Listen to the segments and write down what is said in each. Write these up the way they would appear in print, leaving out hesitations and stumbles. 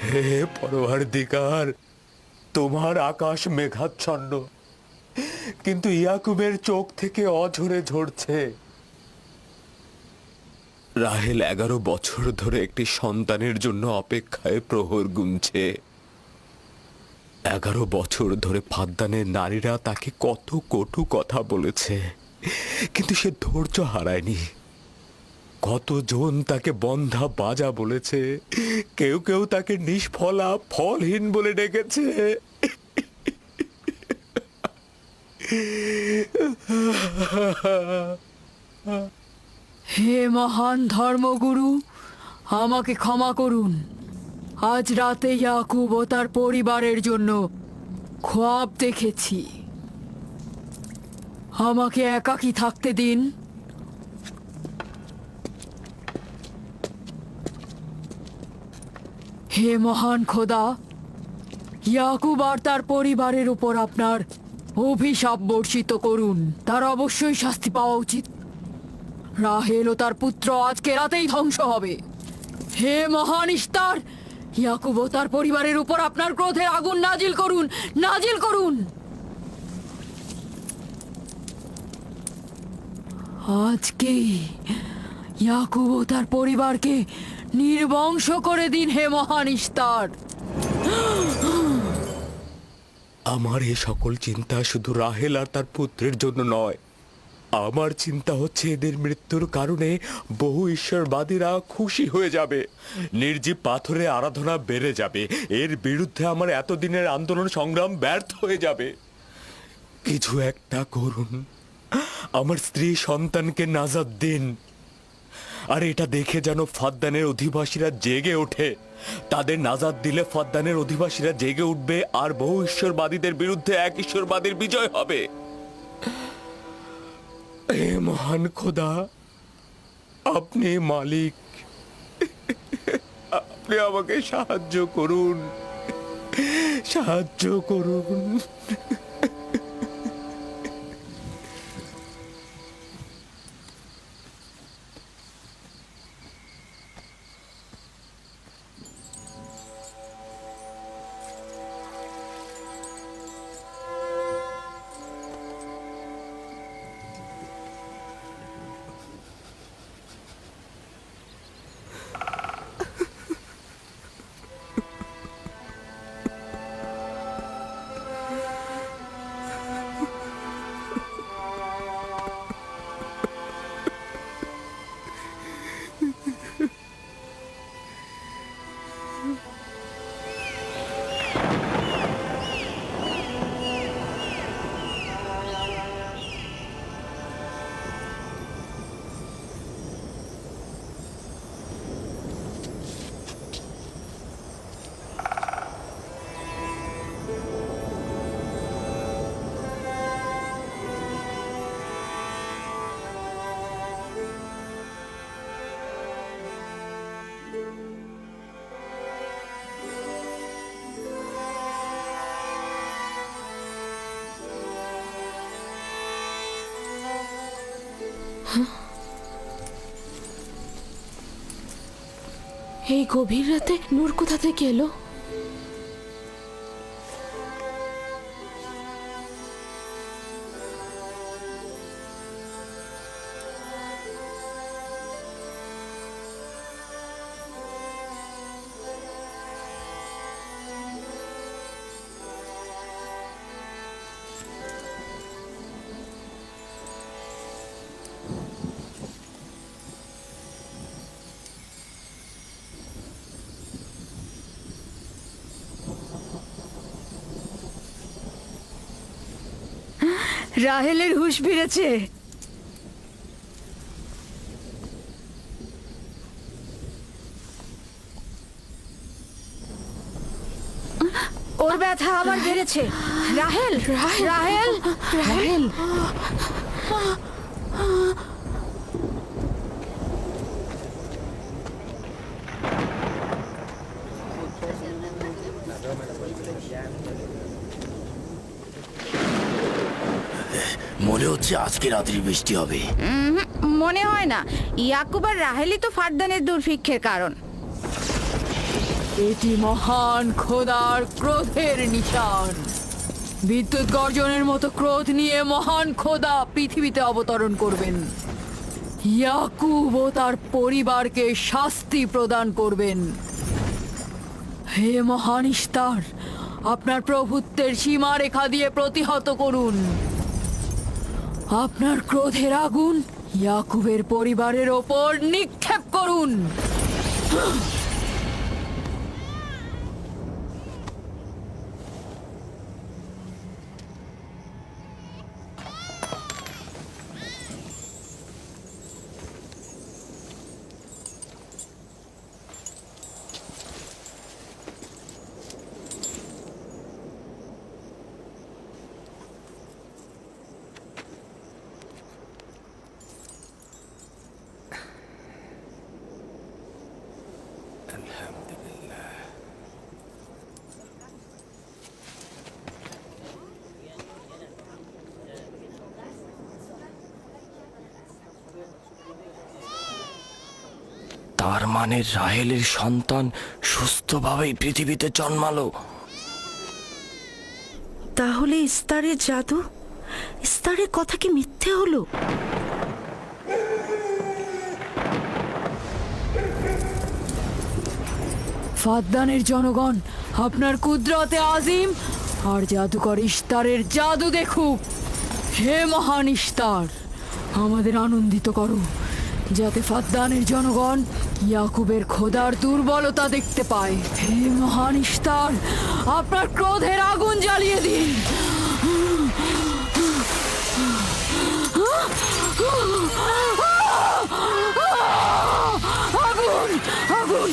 হে পরওয়ারদিগার, তোমার আকাশ মেঘাচ্ছন্ন, কিন্তু ইয়াকুবের চোখ থেকে অঝরে ঝরছে। রাহেল 11 বছর ধরে একটি সন্তানের জন্য অপেক্ষায় প্রহর গুনছে। 11 বছর ধরে ফাদ্দানের নারীরা তাকে কত কটু কথা বলেছে, কিন্তু সে ধৈর্য হারায়নি। কতজন তাকে বন্ধা বাজা বলেছে, কেউ কেউ তাকে নিষ্ফলা ফলহীন বলে ডেকেছে। হে মহান ধর্মগুরু, আমাকে ক্ষমা করুন। আজ রাতে ইয়াকুব ও তার পরিবারের জন্য খোয়াব দেখেছি। আমাকে একাকী থাকতে দিন। হে মহান খোদা, ইয়াকুব আর তার পরিবারের উপর আপনার অভিশাপ বর্ষিত করুন। তার অবশ্যই শাস্তি পাওয়া উচিত। রাহেল ও তার পুত্র আজকে রাতেই ধ্বংস হবে। হে মহান ইস্তার, ইয়াকুব ও তার পরিবারের উপর আপনার ক্রোধের আগুন নাজিল করুন, নাজিল করুন। আজকেই ইয়াকুব ও তার পরিবারকে নির্বংশ করে দিন হে মহান ইস্তার। আমার এই সকল চিন্তা শুধু রাহেল আর তার পুত্রের জন্য নয়। আমার চিন্তা হচ্ছে এদের মৃত্যুর কারণে বহু ঈশ্বরবাদীরা খুশি হয়ে যাবে, নির্জীব পাথরে আরাধনা বেড়ে যাবে, এর বিরুদ্ধে আমার এতদিনের আন্দোলন সংগ্রাম ব্যর্থ হয়ে যাবে। কিছু একটা করুন, আমার স্ত্রী সন্তানকে নাজাত দিন। আর এটা দেখে যেন ফাদ্দানের অধিবাসীরা জেগে ওঠে। তাদের নাজাত দিলে ফাদ্দানের অধিবাসীরা জেগে উঠবে, আর বহু ঈশ্বরবাদীদের বিরুদ্ধে এক ঈশ্বরবাদীর বিজয় হবে। হে মহান খোদা, আপনি মালিক, আপনি আমাকে সাহায্য করুন, সাহায্য করুন। এই গভীর রাতে নূর কোথা থেকে এলো? রাহেলের হুঁশ ফিরেছে। ওর ব্যথা আবার বেড়েছে। রাহেল, রাহেল, রাহেল। মনে হচ্ছে আজকে রাত্রি বৃষ্টি হবে। মনে হয় না। ইয়াকুব আর রাহেলই তো ফাদ্দানের দুর্ভিক্ষের কারণ। এটি মহান খোদার ক্রোধের নিশান। বিদ্যুৎ গর্জনের মতো ক্রোধ নিয়ে মহান খোদা পৃথিবীতে অবতরণ করবেন। ইয়াকুব ও তার পরিবারকে শাস্তি প্রদান করবেন। হে মহান ইস্তার, আপনার প্রভুত্বের সীমারেখা দিয়ে প্রতিহত করুন। আপনার ক্রোধের আগুন ইয়াকুবের পরিবারের ওপর নিক্ষেপ করুন। তার মানে রাহেলের সন্তান সুস্থভাবেই পৃথিবীতে জন্মালো। তাহলে ইস্তারের জাদু, ইস্তারের কথা কি মিথ্যে হলো? ফাদ্দানের জনগণ আপনার কুদরতে আজিম আর জাদুকর ইস্তারের জাদু দেখুক। হে মহান ইস্তার, আমাদের আনন্দিত করো, যাতে ফাদ্দানের জনগণ ইয়াকুবের খোদার দুর্বলতা দেখতে পায়। হে মহান ইস্তার, আপনার ক্রোধের আগুন জ্বালিয়ে দিন। আগুন, আগুন,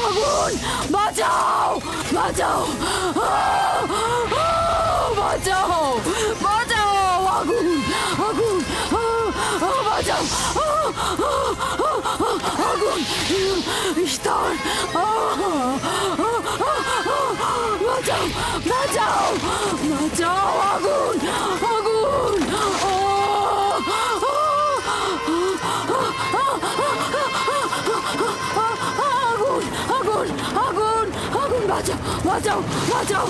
আগুন, বাঁচাও, বাঁচাও, বাঁচাও, বাঁচাও, আগুন, আগুন, বাঁচাও, আগুন, ইস্তার, বাঁচাও, বাঁচাও, বাঁচাও, আগুন, আগুন, আগুন, আগুন, আগুন, আগুন, বাঁচাও, বাঁচাও, বাঁচাও,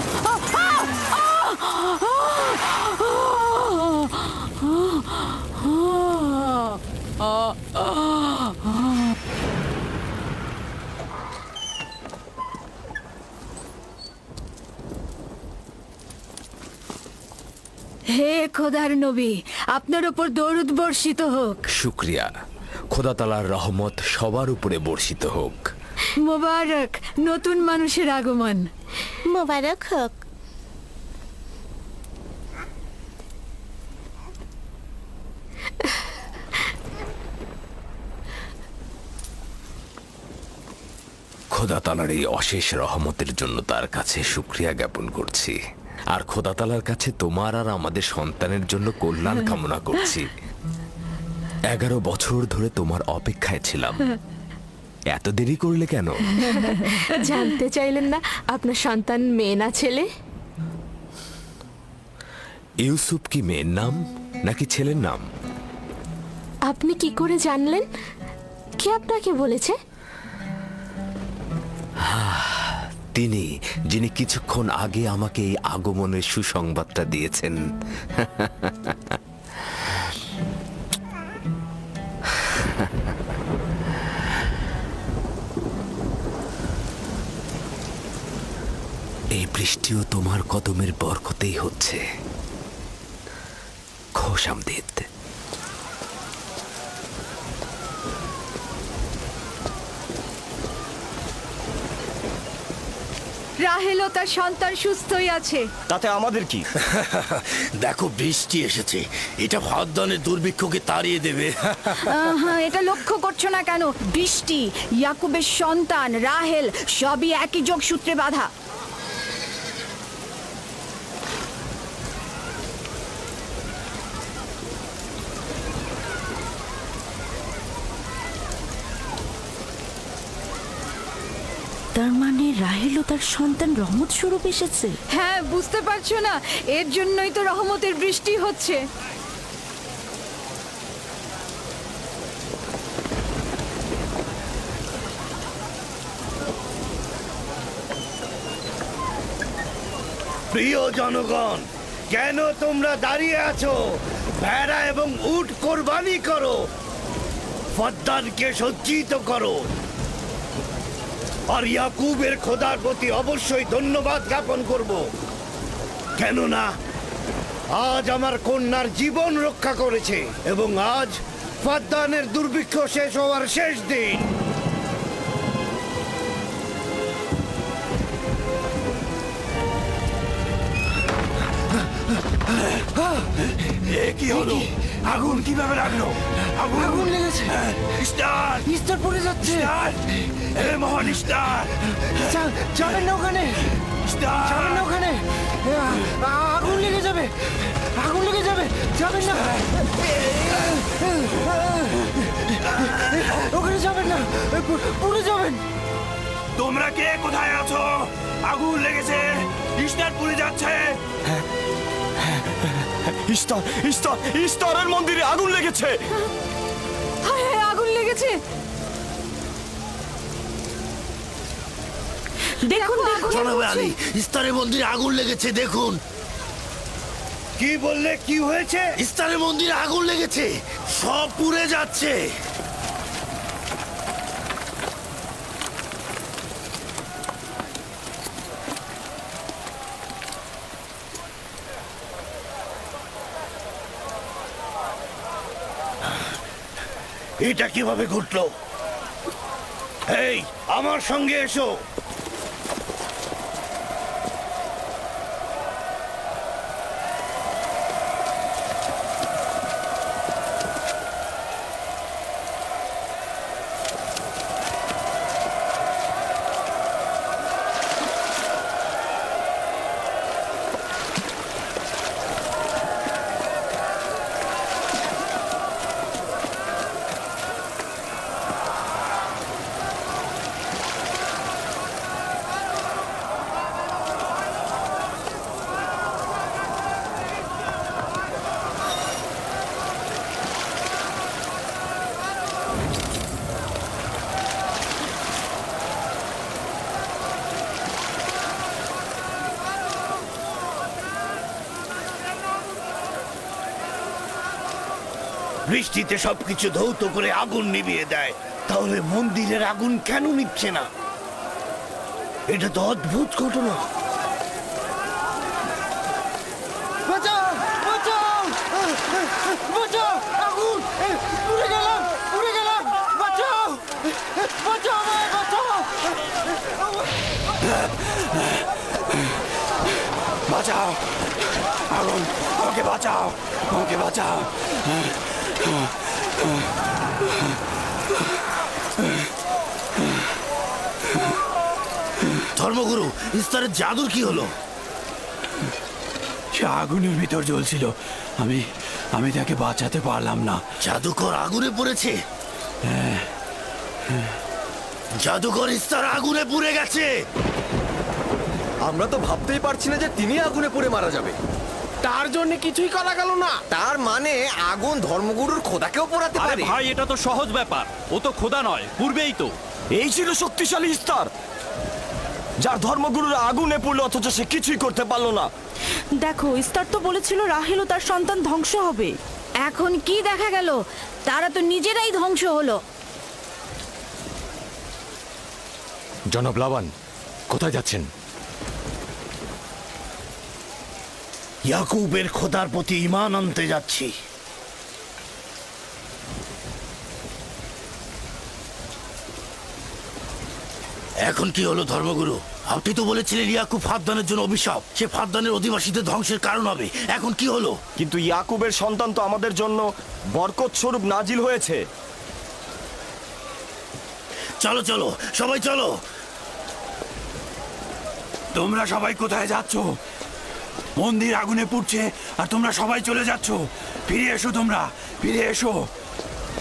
হে খোদার নবী, আপনার ওপর দরুদ বর্ষিত হোক। শুক্রিয়া। খোদা তাআলার রহমত সবার উপরে বর্ষিত হোক। মোবারক নতুন মানুষের আগমন। মোবারক হোক। খোদা তাআলার এই অশেষ রহমতের জন্য তার কাছে শুকরিয়া জ্ঞাপন করছি। আর খোদা তাআলার কাছে তোমার আর আমাদের সন্তানের জন্য কল্যাণ কামনা করছি। 11 বছর ধরে তোমার অপেক্ষায় ছিলাম, এত দেরি করলে কেন? জানতে চাইলেন না আপনার সন্তান মেয়ে না ছেলে? ইউসুফ কি মেয়ের নাম নাকি ছেলের নাম? আপনি কি করে জানলেন? কে আপনাকে বলেছে? তিনি, যিনি কিছুক্ষণ আগে আমাকে এই আগমনের সুসংবাদটা দিয়েছেন। এই বৃষ্টিও তোমার কদমের বরকতেই হচ্ছে। খোশামদিদ। রাহেল ও তার সন্তান সুস্থই আছে। তাতে আমাদের কি? দেখো বৃষ্টি এসেছে, এটা ফাদ্দানের দুর্ভিক্ষকে তাড়িয়ে দেবে। এটা লক্ষ্য করছো না কেন? বৃষ্টি, ইয়াকুবের সন্তান, রাহেল সবই একই যোগসূত্রে বাঁধা। তার মানে রাহেল ও তার সন্তান রহমত স্বরূপ এসেছে। হ্যাঁ, বুঝতে পারছো না? এর জন্যই তো রহমতের বৃষ্টি হচ্ছে। প্রিয় জনগণ, কেন তোমরা দাঁড়িয়ে আছো? ভেড়া এবং উট কোরবানি করো, ফদ্দানকে সজ্জিত করো, আর ইয়াকুবের খোদার প্রতি অবশ্যই ধন্যবাদ জ্ঞাপন করব, কেননা আজ আমার কন্যার জীবন রক্ষা করেছে এবং আজ ফদ্দানের দুর্ভিক্ষ শেষ হওয়ার শেষ দিন। কি হলো? আগুন কিভাবে লাগলো? আগুন লেগেছে। স্টার ইস্টার পড়ে যাচ্ছে। এ মহান স্টার, যাবেন না ওখানে, যাবেন না ওখানে, আগুন লেগে যাবে, আগুন লেগে যাবে, যাবেন না, ওখানে যাবেন না, পুড়ে যাবেন। তোমরা কে কোথায় আছো? আগুন লেগেছে, স্টার পুড়ে যাচ্ছে। ইস্তারের মন্দিরে আগুন লেগেছে। হায় হায়, আগুন লেগেছে। দেখুন জনাবে আলী, ইস্তারের মন্দিরে আগুন লেগেছে, দেখুন। কি বললে? কি হয়েছে? ইস্তারের মন্দিরে আগুন লেগেছে, সব পুড়ে যাচ্ছে। এটা কিভাবে ঘটলো? এই, আমার সঙ্গে এসো। বৃষ্টিতে সবকিছু ধৌত করে আগুন নিভিয়ে দেয়, তাহলে মন্দিরের আগুন কেন নিচ্ছে না? এটা তো অদ্ভুত ঘটনা। বাঁচাও, বাঁচাও, বাঁচাও, আগুন, পুড়ে গেলাম, পুড়ে গেলাম, বাঁচাও, বাঁচাও আমায়, বাঁচাও, বাঁচাও, আগুন, আমাকে বাঁচাও, আমাকে বাঁচাও। ধর্মগুরু, ইস্তারের জাদুর কি হলো? সে আগুনের ভিতর জ্বলছিল, আমি তাকে বাঁচাতে পারলাম না। জাদুকর আগুনে পড়েছে? জাদুকর ইস্তার আগুনে পুড়ে গেছে। আমরা তো ভাবতেই পারছি না যে তিনি আগুনে পুড়ে মারা যাবে। তার জন্য কিছুই করা গেল না। তার মানে আগুন ধর্মগুরুর খোদাকেও পোড়াতে আরে পারে। ভাই, এটা তো সহজ ব্যাপার, ও তো খোদা নয়, পূর্বেই তো। এই ছিল শক্তিশালী ইস্তার, যার ধর্মগুরুরা আগুনে পড়লো অথচ সে কিছুই করতে পারলো না। দেখো, ইস্তার তো বলেছিল রাহেল ও তার সন্তান ধ্বংস হবে। এখন কি দেখা গেল? তারা তো নিজেরাই ধ্বংস হলো। জনাব লাবান, কোথায় যাচ্ছেন? ইয়াকুবের খোদার প্রতি ঈমান আনতে যাচ্ছি। এখন কি হলো ধর্মগুরু? আপনি তো বলেছিলেন ইয়াকুব ফাদ্দানের জন্য অভিশাপ, সে ফাদ্দানের অধিবাসীদের ধ্বংসের কারণ হবে। এখন কি হলো? কিন্তু ইয়াকুবের সন্তান তো আমাদের জন্য বরকত স্বরূপ নাজিল হয়েছে। চলো চলো, সবাই চলো। তোমরা সবাই কোথায় যাচ্ছ? মন্দির আগুনে পুড়ছে আর তোমরা সবাই চলে যাচ্ছ। ফিরে এসো, তোমরা ফিরে এসো।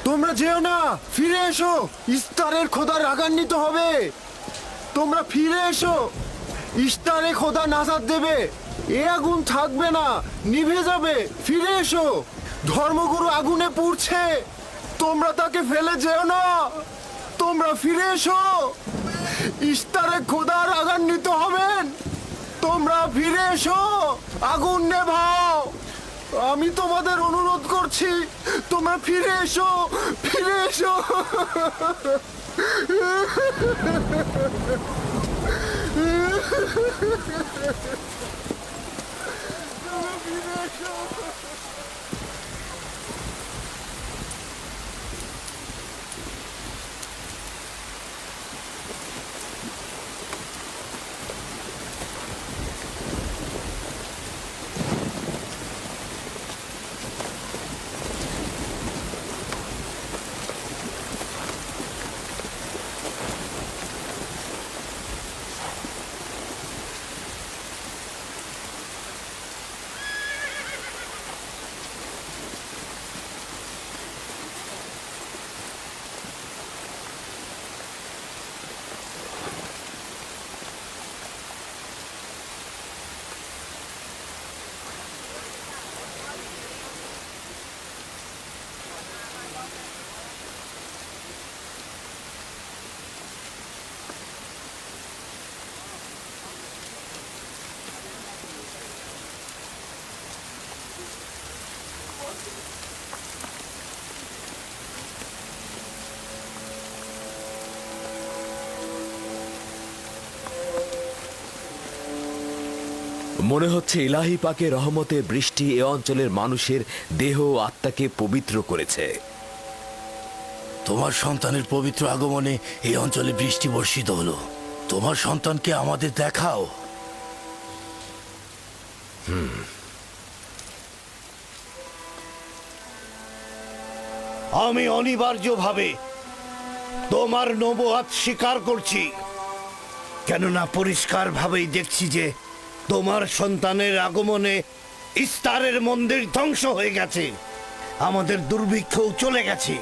তোমরা যেও না, ফিরে এসো, ইস্তারের খোদা রাগান্বিত হবে। তোমরা ফিরে এসো, ইস্তারে খোদা নাজাত দেবে, এ আগুন থাকবে না, নিভে যাবে। ফিরে এসো, ধর্মগুরু আগুনে পুড়ছে, তোমরা তাকে ফেলে যেও না, তোমরা ফিরে এসো, ইস্তারে খোদা রাগান্বিত হবেন। তোমরা ফিরে এসো, আগুন নেভাও। আমি তোমাদের অনুরোধ করছি, তোমরা ফিরে এসো, ফিরে এসো। মনে হচ্ছে ইলাহি পাকের রহমতে বৃষ্টি এ অঞ্চলের মানুষের দেহ ও আত্মাকে পবিত্র করেছে। তোমার সন্তানের পবিত্র আগমনে এই অঞ্চলে বৃষ্টি বর্ষিত হলো। তোমার সন্তানকে আমাদের দেখাও। আমি অনিবার্যভাবে তোমার নবুয়াত স্বীকার করছি, কেননা পরিষ্কারভাবেই দেখছি যে তোমার সন্তানের আগমনে ইস্তারের মন্দির ধ্বংস হয়ে গেছে, আমাদের দুর্ভিক্ষও চলে গেছে।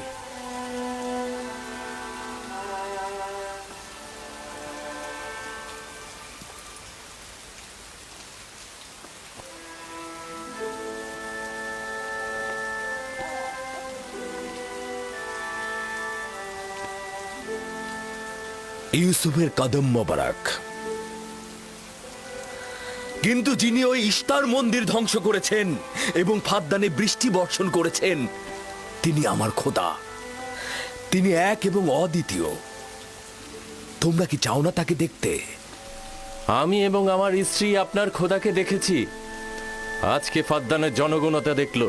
ইউসুফের কদম মোবারক। কিন্তু যিনি ওই ইস্তার মন্দির ধ্বংস করেছেন এবং ফাদ্দানে বৃষ্টি বর্ষণ করেছেন, তিনি আমার খোদা। তিনি এক এবং অদ্বিতীয়। তোমরা কি চাও না তাকে দেখতে? আমি এবং আমার স্ত্রী আপনার খোদাকে দেখেছি। আজকে ফাদ্দানের জনগণতা দেখল।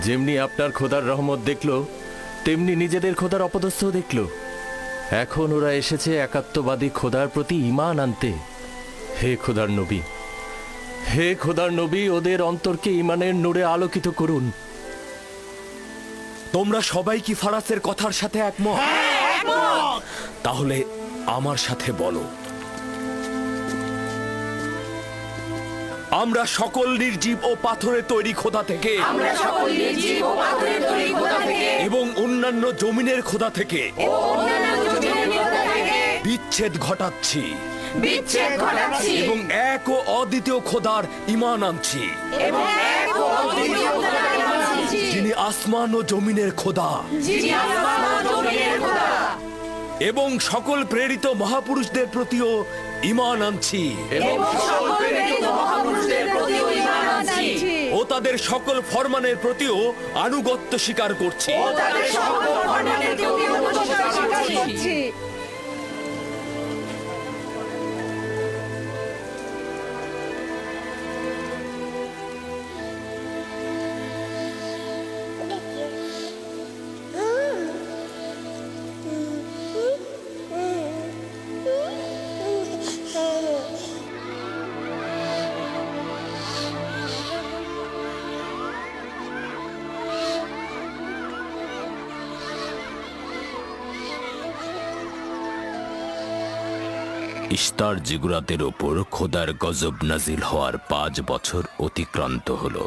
যেমনি আপনার খোদার রহমত দেখল, তেমনি নিজেদের খোদার অপদস্থ দেখল। এখন ওরা এসেছে একাত্মবাদী খোদার প্রতি ঈমান আনতে। হে খোদার নবী, হে খোদার নবী, ওদের অন্তরকে ঈমানের নূরে আলোকিত করুন। তোমরা সবাই কি ফারাসের কথার সাথে একমত? তাহলে আমার সাথে বলো, আমরা সকল নির্জীব ও পাথরের তৈরি খোদা থেকে এবং অন্যান্য জমিনের খোদা থেকে বিচ্ছেদ ঘটাচ্ছি এবং এক ও অদ্বিতীয় খোদার ঈমান আনছি, যিনি আসমান ও জমিনের খোদা, এবং সকল প্রেরিত মহাপুরুষদের প্রতিও ঈমান আনছি ও তাদের সকল ফরমানের প্রতিও আনুগত্য স্বীকার করছি। ইস্তার জিগুরাতের ওপর খোদার গজব নাজিল হওয়ার 5 বছর অতিক্রান্ত হলো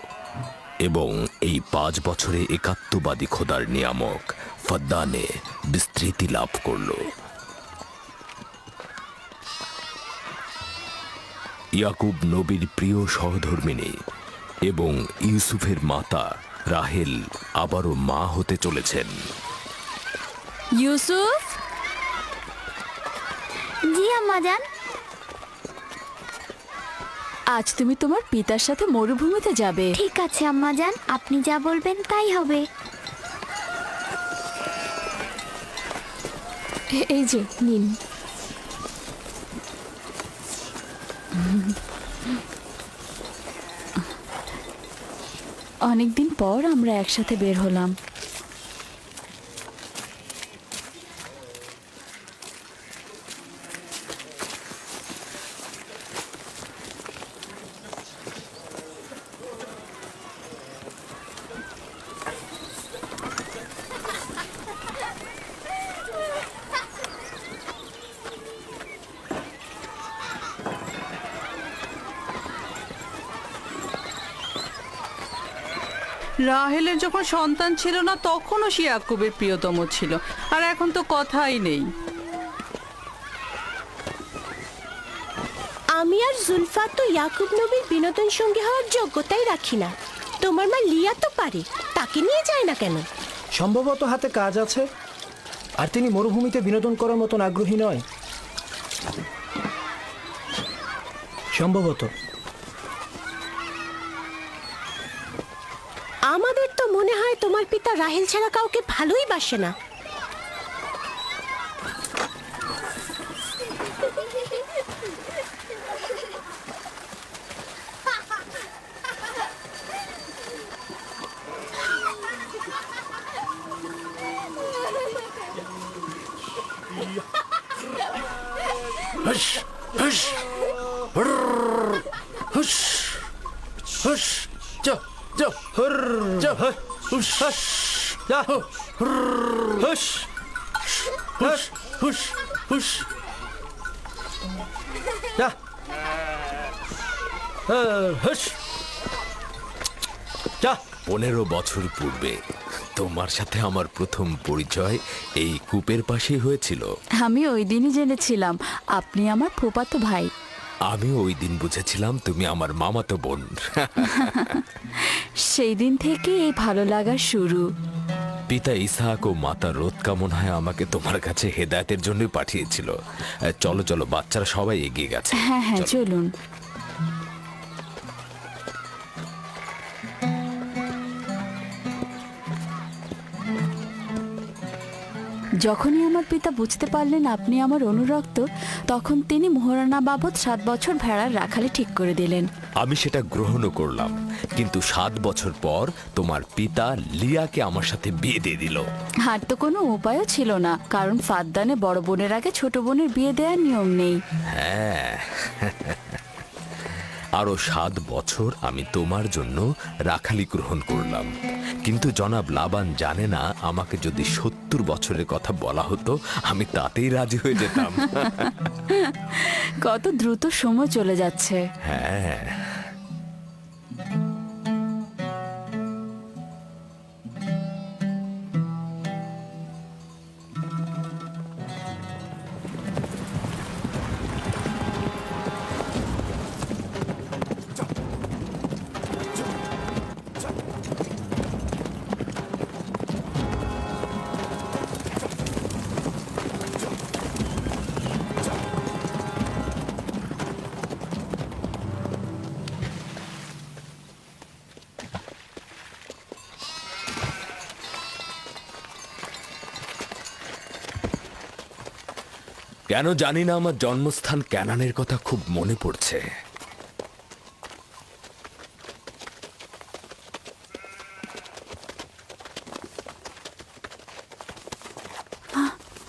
এবং এই 5 বছরে একাত্মবাদী খোদার নিয়ামক ফাদ্দানে বিস্তৃতি লাভ করল। ইয়াকুব নবীর প্রিয় সহধর্মিণী এবং ইউসুফের মাতা রাহেল আবারও মা হতে চলেছেন। ইউসুফ, জি আম্মাজান। আজ তুমি তোমার পিতার সাথে মরুভূমিতে যাবে। ঠিক আছে আম্মা জান, আপনি যা বলবেন তাই হবে। এই যে নিন। অনেকদিন পর আমরা একসাথে বের হলাম। রাহেলের যখন সন্তান ছিল না তখনও সে ইয়াকুবের প্রিয়তম ছিল, আর এখন তো কথাই নেই। আমি আর জুলফা তো ইয়াকুব নবীর বিনোদন সঙ্গী হওয়ার যোগ্যতাই রাখি না। তোমার মা লিয়া তো পারে, তাকে নিয়ে যায় না কেন? সম্ভবত হাতে কাজ আছে, আর তিনি মরুভূমিতে বিনোদন করার মতন আগ্রহী নয়। সম্ভবত। আমাদের তো মনে হয় তোমার পিতা রাহেল ছাড়া কাউকে ভালোই বাসে না। হুশ হুশ হুশ হুশ যা যা যা হুশ যা হুশ হুশ হুশ হুশ যা হুশ যা। 15 বছর পূর্বে তোমার সাথে আমার প্রথম পরিচয় এই কূপের পাশেই হয়েছিল। আমি ওই দিনই জেনেছিলাম আপনি আমার ফুফাতো ভাই। আমি ওই দিন বুঝেছিলাম তুমি আমার মামাতো বোন। সেই দিন থেকে এই ভালো লাগার শুরু। পিতা ইসাহাক ও মাতা রোদ কামন হয় আমাকে তোমার কাছে হেদায়েতের জন্য পাঠিয়েছিল। চলো চলো, বাচ্চারা সবাই এগিয়ে গেছে। হ্যাঁ হ্যাঁ, চলো। চলুন। যখনই আমার পিতা বুঝতে পারলেন আপনি আমার অনুরক্ত, তখন তিনি মোহরানা বাবদ 7 বছর ভেড়ার রাখালি ঠিক করে দিলেন। আমি সেটা গ্রহণও করলাম, কিন্তু 7 বছর পর তোমার পিতা লিয়াকে আমার সাথে বিয়ে দিয়ে দিল। আর তো কোনো উপায়ও ছিল না, কারণ ফাদ্দানে বড় বোনের আগে ছোট বোনের বিয়ে দেওয়ার নিয়ম নেই। হ্যাঁ, আরো 7 বছর আমি তোমার জন্য রাখালি গ্রহণ করলাম, কিন্তু জনাব লাবান জানে না আমাকে যদি 70 বছরের কথা বলা হতো আমি তাতেই রাজি হয়ে যেতাম। কত দ্রুত সময় চলে যাচ্ছে। হ্যাঁ, কেন জানি না আমার জন্মস্থান ক্যানানের কথা খুব মনে পড়ছে।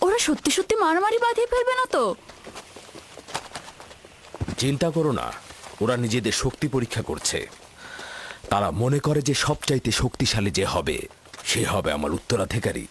ওরা সত্যি সত্যি মারামারি বাঁধিয়ে ফেলবে না তো? চিন্তা করো না, ওরা নিজেদের শক্তি পরীক্ষা করছে। তারা মনে করে যে সবচাইতে শক্তিশালী যে হবে সে হবে আমার উত্তরাধিকারী।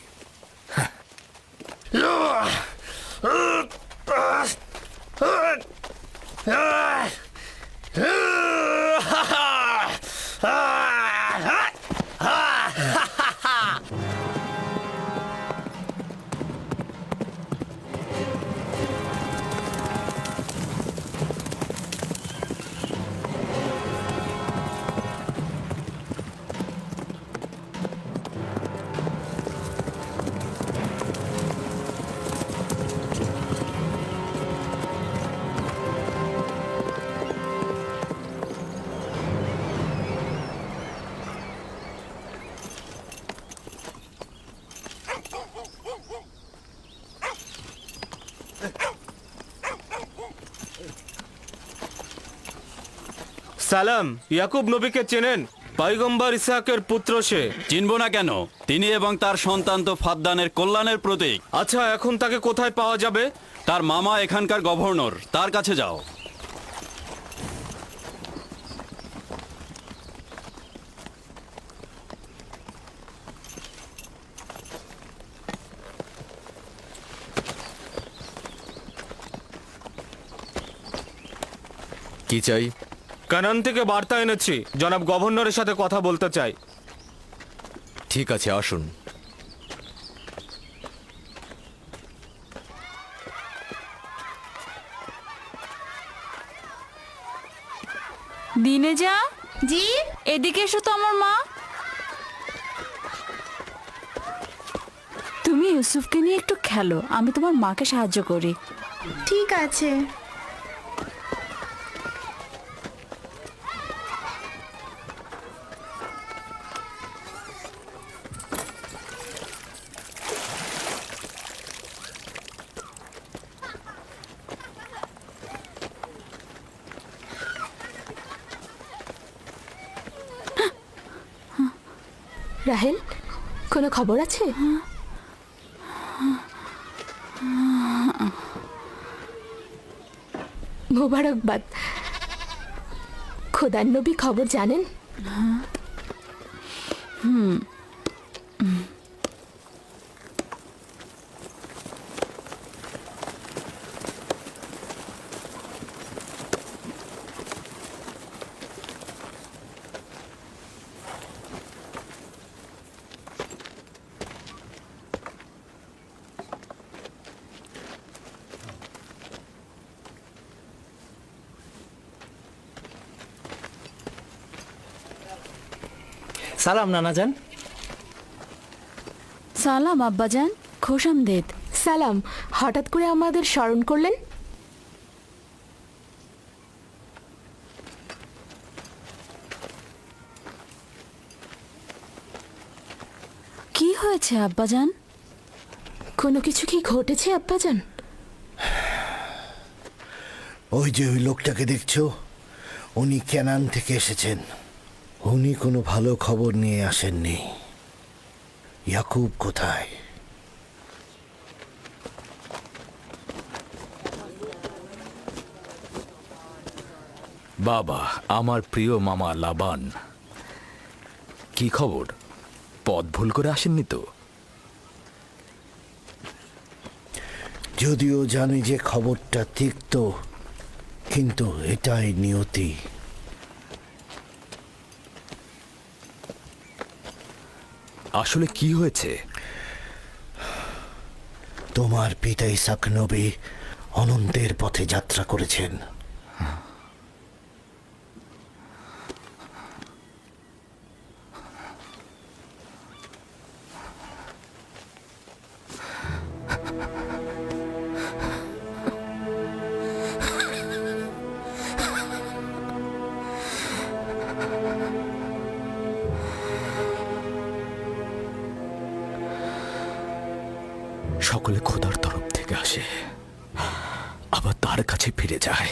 সালাম, ইয়াকুব নবীকে চেনেন? পয়গম্বর ইসহাকের পুত্র সে। চিনব না কেন? তিনি এবং তার সন্তান তো ফাদ্দানের কল্যাণের প্রতীক। আচ্ছা, এখন তাকে কোথায় পাওয়া যাবে? তার মামা এখানকার গভর্নর, তার কাছে যাও। কি চাই? কানান থেকে বার্তা এনেছি, জনাব গভর্নরের সাথে কথা বলতে চাই। ঠিক আছে, আসুন। দিনে যা, জি এদিকে এসো তো আমার মা। তুমি ইউসুফকে নিয়ে একটু খেলো, আমি তোমার মাকে সাহায্য করি। ঠিক আছে। রাহেল, কোনো খবর আছে? মোবারকবাদ। খোদার নবী খবর জানেন? সালাম নানাজান। সালাম আব্বাজান, খোশামদেদ। সালাম, হঠাৎ করে আমাদের স্মরণ করলেন? কি হয়েছে আব্বাজান? কোনো কিছু কি ঘটেছে আব্বাজান? ওই যে ওই লোকটাকে দেখছো, উনি কেনান থেকে এসেছেন। উনি কোনো ভালো খবর নিয়ে আসেননি। ইয়াকুব কোথায়? বাবা, আমার প্রিয় মামা লাবান, কি খবর? পথ ভুল করে আসেননি তো? যদিও জানি যে খবরটা তিক্ত, কিন্তু এটাই নিয়তি। আসলে কি হয়েছে? তোমার পিতা ইসাক নবী অনন্তের পথে যাত্রা করেছেন। সকলে খোদার তরফ থেকে আসে, আবার তার কাছে ফিরে যায়।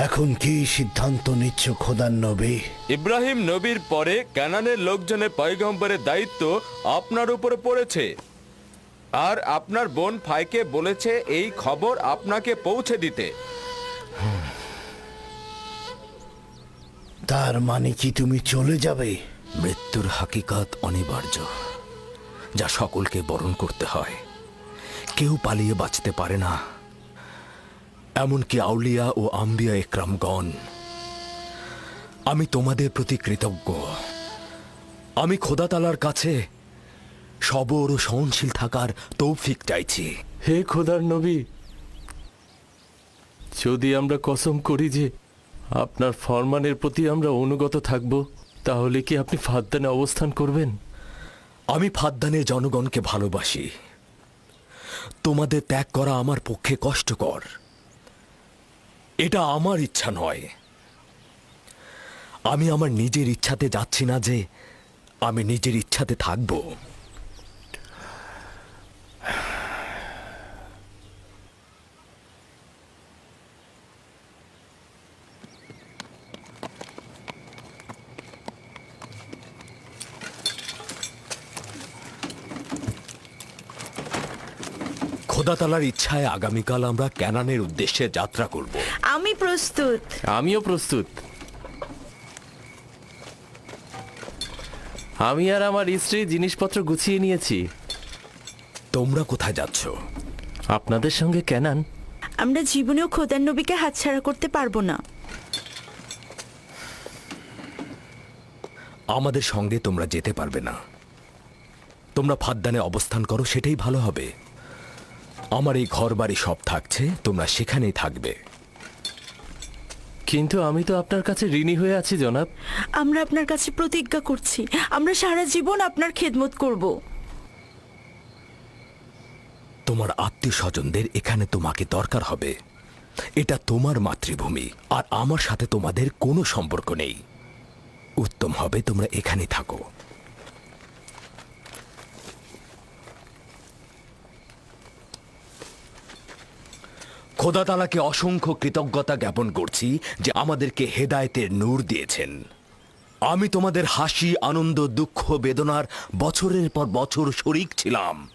এখন কি সিদ্ধান্ত নিচ্ছ খোদার নবী? ইব্রাহিম নবীর পরে কানানের লোকজনের পয়গম্বরের দায়িত্ব আপনার উপরে পড়েছে, আর আপনার বোন ফাইকে বলেছে এই খবর আপনাকে পৌঁছে দিতে। তার মানে কি তুমি চলে যাবে? মৃত্যুর হাকিকাত অনিবার্য, যা সকলকে বরণ করতে হয়। কেউ পালিয়ে বাঁচতে পারে না, এমনকি আউলিয়া ও আম্বিয়া একরামগণ। আমি তোমাদের প্রতি কৃতজ্ঞ। আমি খোদা তাআলার কাছে সবর ও সহনশীল থাকার তৌফিক চাইছি। হে খোদার নবী, যদি আমরা কসম করি যে আপনার ফরমানের প্রতি আমরা অনুগত থাকব, তাহলে কি আপনি ফাদ্দানে অবস্থান করবেন? আমি ফাদ্দানের জনগণকে ভালোবাসি। তোমাদের ত্যাগ করা আমার পক্ষে কষ্টকর। এটা আমার ইচ্ছা নয়। আমি আমার নিজের ইচ্ছাতে যাচ্ছি না যে আমি নিজের ইচ্ছাতে থাকব। খোদা তাআলার ইচ্ছায় আগামীকাল আমরা ক্যানানের উদ্দেশ্যে যাত্রা করব। আমি প্রস্তুত। আমিও প্রস্তুত। আমি আর আমার স্ত্রী জিনিসপত্র গুছিয়ে নিয়েছি। তোমরা কোথায় যাচ্ছ? আপনাদের সঙ্গে ক্যানান। আমরা জীবনেও খোদার নবীকে হাতছাড়া করতে পারবো না। আমাদের সঙ্গে তোমরা যেতে পারবে না। তোমরা ফাদ্দানে অবস্থান করো, সেটাই ভালো হবে। আমার এই ঘর বাড়ি সব থাকছে, তোমরা সেখানেই থাকবে। কিন্তু আমি তো আপনার কাছে ঋণী হয়ে আছি জনাব। আমরা আপনার কাছে প্রতিজ্ঞা করছি, আমরা সারা জীবন আপনার খেদমত করব। তোমার আত্মীয় স্বজনদের এখানে তোমাকে দরকার হবে। এটা তোমার মাতৃভূমি, আর আমার সাথে তোমাদের কোনো সম্পর্ক নেই। উত্তম হবে তোমরা এখানে থাকো। খোদা তাআলাকে অসংখ্য কৃতজ্ঞতা জ্ঞাপন করছি যে আমাদেরকে হেদায়েতের নূর দিয়েছেন। আমি তোমাদের হাসি, আনন্দ, দুঃখ, বেদনার বছরের পর বছর শরিক ছিলাম।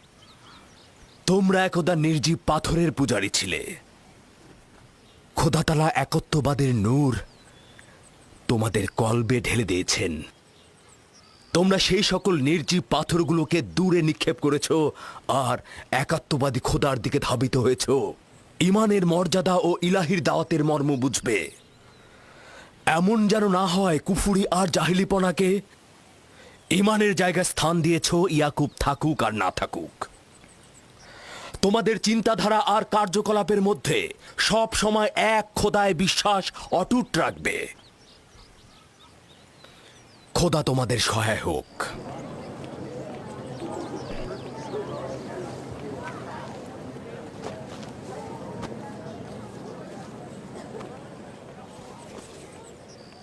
তোমরা একদা নির্জীব পাথরের পূজারী ছিলে। খোদা তাআলা একত্ববাদের নূর তোমাদের কলবে ঢেলে দিয়েছেন। তোমরা সেই সকল নির্জীব পাথরগুলোকে দূরে নিক্ষেপ করেছ আর একাত্মবাদী খোদার দিকে ধাবিত হয়েছ। ঈমানের মর্যাদা ও ইলাহির দাওয়াতের মর্ম বুঝবে। এমন যেন না হয় কুফুরি আর জাহিলিপনাকে ঈমানের জায়গায় স্থান দিয়েছ, ইয়াকুব থাকুক আর না থাকুক। তোমাদের চিন্তাধারা আর কার্যকলাপের মধ্যে সব সময় এক খোদায় বিশ্বাস অটুট রাখবে। খোদা তোমাদের সহায় হোক।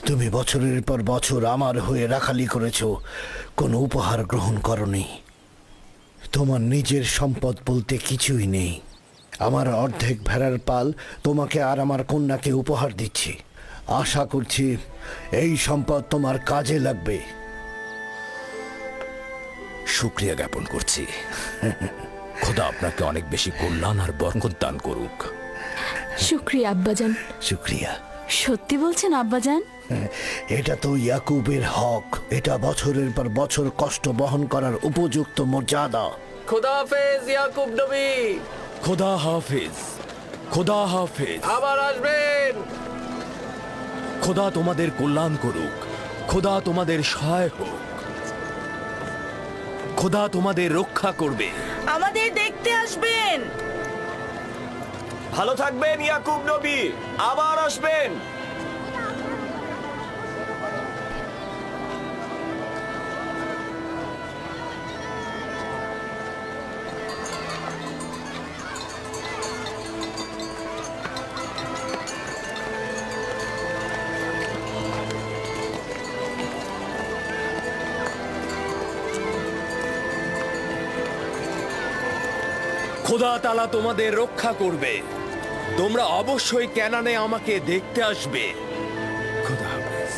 তুমি বছরের পর বছর আমার হয়ে রাখালি করেছ, কোনো উপহার গ্রহণ করনি। তোমার নিজের সম্পদ বলতে কিছুই নেই। আমার অর্ধেক ভেড়ার পাল তোমাকে আর আমার কন্যাকে উপহার দিচ্ছি। আশা করছি এই সম্পদ তোমার কাজে লাগবে। শুকরিয়া জ্ঞাপন করছি। খোদা আপনাকে অনেক বেশি কল্যাণ আর বরকত দান করুক। শুক্রিয়া আব্বাজান। শুক্রিয়া। সত্যি বলছেন আব্বাজান? এটা তো ইয়াকুবের হক। এটা বছরের পর বছর কষ্ট বহন করার উপযুক্ত মর্যাদা। খোদা হাফেজ ইয়াকুব নবী। খোদা হাফেজ। খোদা হাফেজ। আবার আসবেন। খোদা তোমাদের কল্যাণ করুক। খোদা তোমাদের সহায় হোক। খোদা তোমাদের রক্ষা করবে। আমাদের দেখতে আসবেন। ভালো থাকবেন ইয়াকুব নবী, আবার আসবেন। খোদা তাআলা তোমাদের রক্ষা করবে। তোমরা অবশ্যই ক্যানানে আমাকে দেখতে আসবে। খোদা হাফেজ।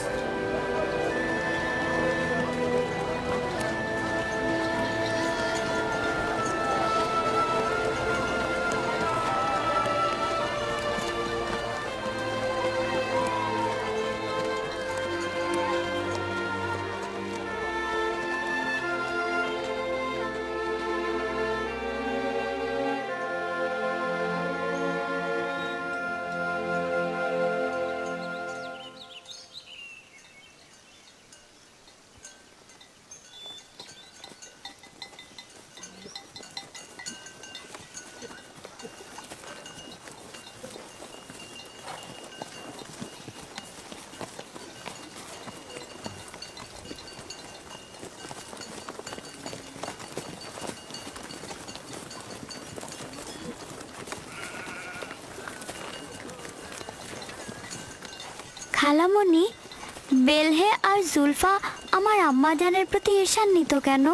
খালামণি, বেলহে আর জুলফা আমার আম্মাজানের প্রতি ঈর্ষান্বিত কেন?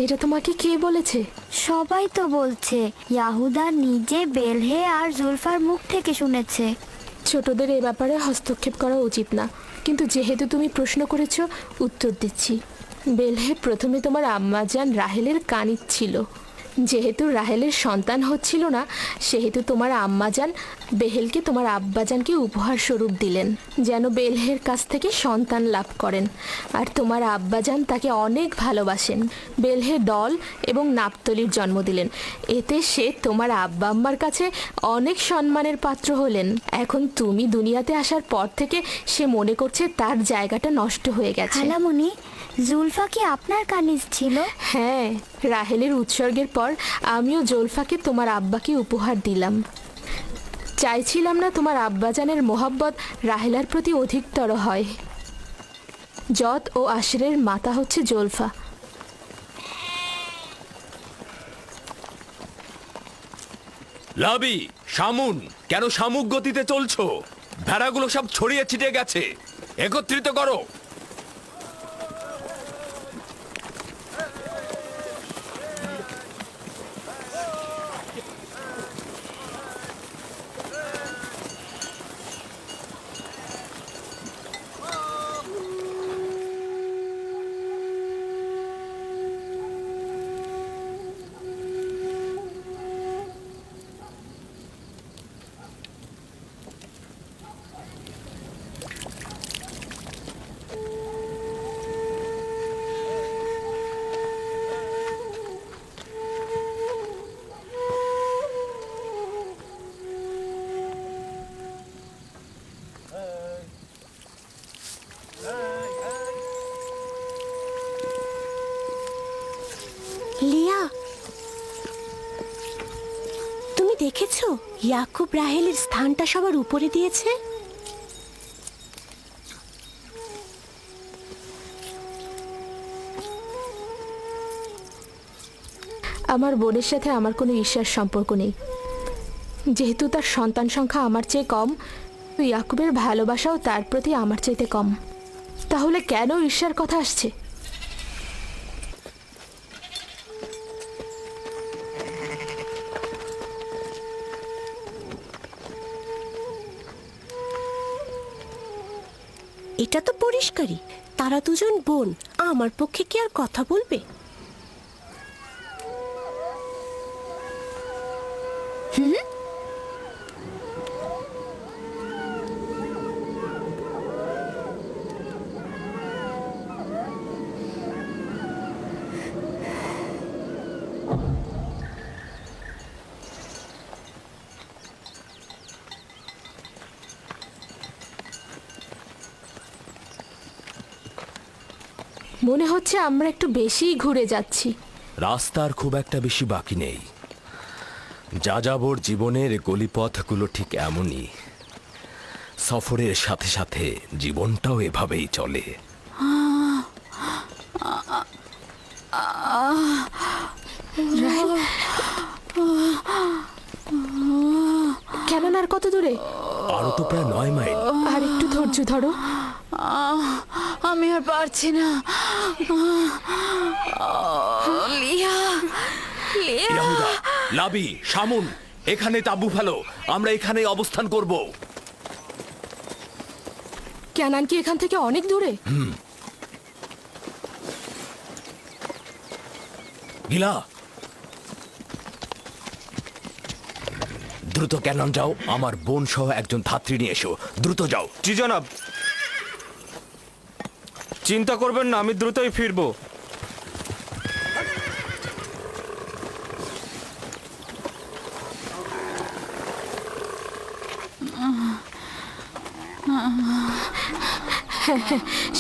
এটা তোমাকে কে বলেছে? সবাই তো বলছে, ইয়াহুদা নিজে বেলহে আর জুলফার মুখ থেকে শুনেছে। ছোটদের এ ব্যাপারে হস্তক্ষেপ করা উচিত না, কিন্তু যেহেতু তুমি প্রশ্ন করেছো, উত্তর দিচ্ছি। বেলহে প্রথমে তোমার আম্মাজান রাহেলের কানিজ ছিল। যেহেতু রাহেলের সন্তান হচ্ছিল না, সেহেতু তোমার আম্মাজান বেহেলকে তোমার আব্বাজানকে উপহার স্বরূপ দিলেন, যেন বেলহের কাছ থেকে সন্তান লাভ করেন। আর তোমার আব্বাজান তাকে অনেক ভালোবাসেন। বেলহে দল এবং নাপতলির জন্ম দিলেন। এতে সে তোমার আব্বা আম্মার কাছে অনেক সম্মানের পাত্র হলেন। এখন তুমি দুনিয়াতে আসার পর থেকে সে মনে করছে তার জায়গাটা নষ্ট হয়ে গেছে। খালামণি, জুলফা কি আপনার কানিজ ছিল? হ্যাঁ, রাহেলের উৎসর্গের পর আমিও জুলফাকে তোমার আব্বাকে উপহার দিলাম। চাইছিলাম না তোমার আব্বাজানের মোহাব্বত রাহেলার প্রতি অধিকতর হয়। জদ ও আশরের মাতা হচ্ছে জুলফা। লাবি, শামুন, কেন শামুক গতিতে চলছো? ভেড়াগুলো সব ছড়িয়ে ছিটে গেছে, একত্রিত করো। লিয়া, তুমি দেখেছো ইয়াকুব রাহেলের স্থানটা সবার উপরে দিয়েছে? আমার বোনের সাথে আমার কোনো ঈর্ষার সম্পর্ক নেই। যেহেতু তার সন্তান সংখ্যা আমার চেয়ে কম, ইয়াকুবের ভালোবাসাও তার প্রতি আমার চাইতে কম। তাহলে কেন ঈর্ষার কথা আসছে? এটা তো পরিষ্কারই, তারা দুজন বোন। আমার পক্ষে কি আর কথা বলবে? মনে হচ্ছে আমরা একটু বেশিই ঘুরে যাচ্ছি। রাস্তার খুব একটা বেশি বাকি নেই। যাযাবর জীবনের গলিপথগুলো ঠিক এমনই। সফরের সাথে সাথে জীবনটাও এভাবেই চলে। কেন আর কত দূরে? আরো তো প্রায় 9 মাইল। আর একটু ধৈর্য ধরো। আমি আর পারছি না। লিয়া, লিয়া। ইয়াহুদা, লাবি, শামুন, এখানে তাঁবু ফেলো। আমরা এখানে অবস্থান করব। ক্যানান কি এখান থেকে অনেক দূরে? গিলা, দ্রুত ক্যানন যাও। আমার বোন সহ একজন ধাত্রী নিয়ে এসো। দ্রুত যাও। জি জনাব। চিন্তা করবেন না, আমি দ্রুতই ফিরবো।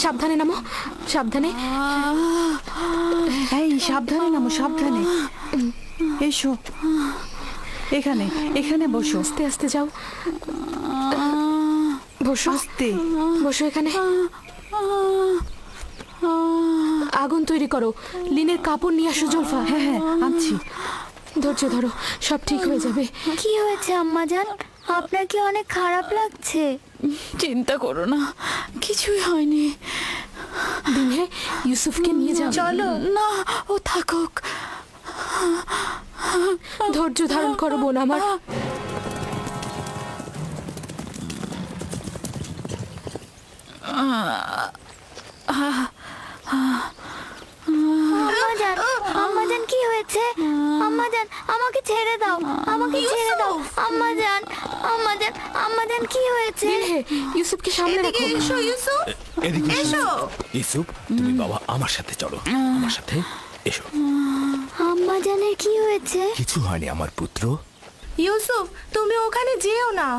সাবধানে নামো, সাবধানে। এই সাবধানে নামো, সাবধানে। এসো, এখানে এখানে বসো। আস্তে আস্তে যাও। বসো, আস্তে বসো এখানে। আগুন তৈরি করো। লিনের কাপড় নিয়ে আসো জুলফা। হ্যাঁ হ্যাঁ, আনছি। ধৈর্য ধরো, সব ঠিক হয়ে যাবে। কি হয়েছে আম্মাজান? আপনার কি অনেক খারাপ লাগছে? চিন্তা করো না, কিছুই হয়নি। দিনে ইউসুফকে নিয়ে যাও। চলো। না, ও থাকুক। ধৈর্য ধারণ করো বোন আমার। আম্মাজান কি হয়েছে? আম্মাজান আমাকে ছেড়ে দাও, আমাকে ছেড়ে দাও। আম্মাজান, আম্মাজান, আম্মাজান কি হয়েছে? দিনে ইউসুফকে সামনে রাখো। এদিকে ইউসুফ, তুমি বাবা আমার সাথে চলো, আমার সাথে এসো। আম্মাজানের কি হয়েছে? কিছু হয়নি আমার পুত্র। ইউসুফ, তুমি ওখানে যেও না।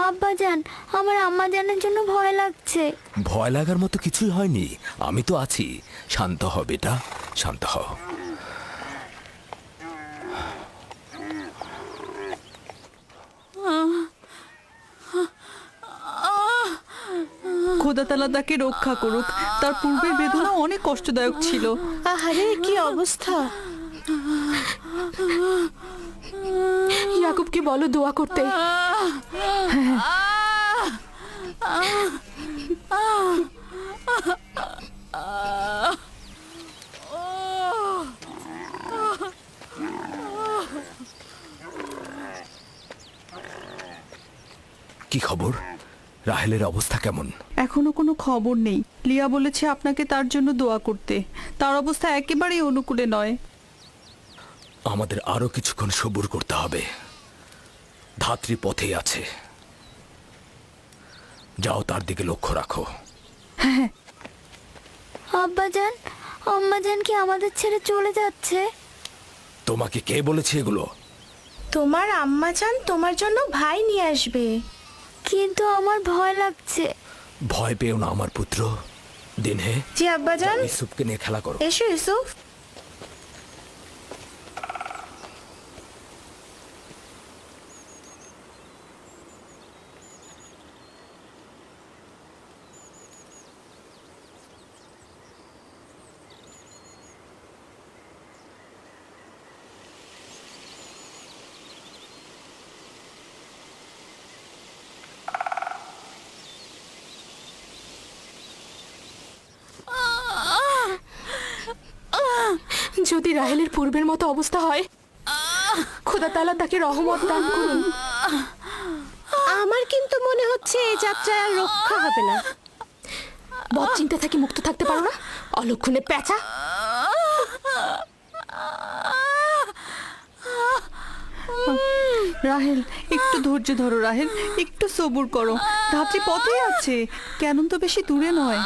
আব্বাজান, আমার আম্মাজানের জন্য ভয় লাগছে। ভয় লাগার মতো কিছুই হয়নি, আমি তো আছি। শান্ত হ বেটা, শান্ত হ। খোদা তাআলা তাকে রক্ষা করুক। তার পূর্বের বেদনা অনেক কষ্টদায়ক ছিল। আহারে, কি অবস্থা! ইয়াকুবকে বলো দোয়া করতে। কি খবর? রাহেলের অবস্থা কেমন? এখনো কোনো খবর নেই। লিয়া বলেছে আপনাকে তার জন্য দোয়া করতে। তার অবস্থা একেবারেই অনুকূলে নয়। আমাদের আরো কিছুক্ষণ সবুর করতে হবে। ধাত্রী পথে আছে, যাও তার দিকে লক্ষ্য রাখো। আব্বাজান, আম্মাজান কি আমাদের ছেড়ে চলে যাচ্ছে? তোমাকে কে বলেছে এগুলো? তোমার আম্মাজান তোমার জন্য ভাই নিয়ে আসবে। কিন্তু আমার ভয় লাগছে। ভয় পেও না আমার পুত্র। দিনে জি আব্বাজান। ইউসুফকে নিয়ে খেলা করো। এসো ইউসুফ। যদি রাহেলের পূর্বের মতো অবস্থা হয়, খোদা তাআলা তাকে রহমত দান করুন। আমার কিন্তু মনে হচ্ছে এই যাত্রায় আর রক্ষা হবে না। বদ চিন্তা থেকে মুক্ত থাকতে পারো না, অলক্ষণে পেঁচা। রাহেল, একটু ধৈর্য ধরো রাহেল, একটু সবুর করো। ধাত্রী পথে আছে, কেন তো বেশি দূরে নয়।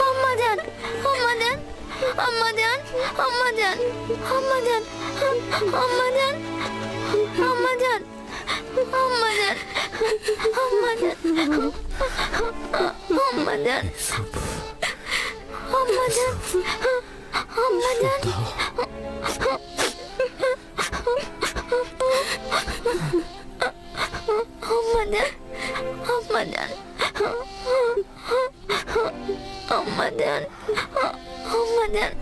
আম্মাজান, আম্মাজান, আম্মাজান, আম্মাজান, আম্মা জান, আম্মা জান, আম্মা জান, আম্মা জান, আম্মা জান, আম্মা জান, আম্মা জান।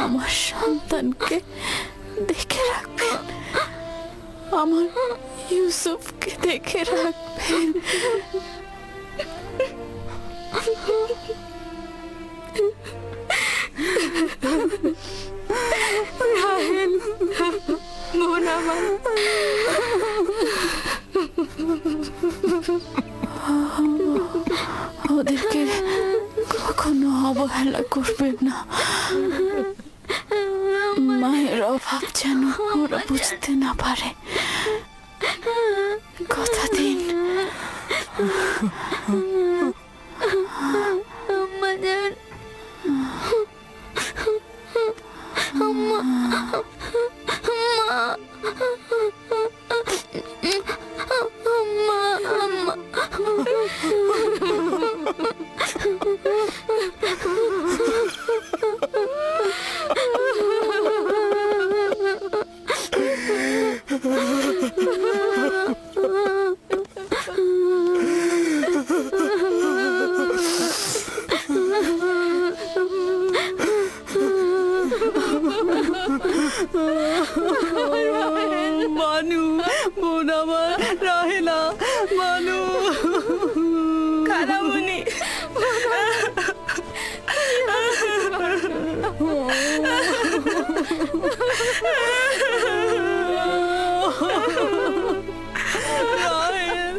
আমার সন্তানকে দেখে রাখবেন, আমার ইউসুফকে দেখে রাখবেন। রাহেল, বোন আমার, ওদেরকে কখনো অবহেলা করবেন না। মায়ের অভাব যেন ওরা বুঝতে না পারে, কথা দিন। আম্মা জান, আম্মা, আম্মা, আম্মা, মানু, বোন আমার, রাহেলা, মানু, খালামণি, রাহেল,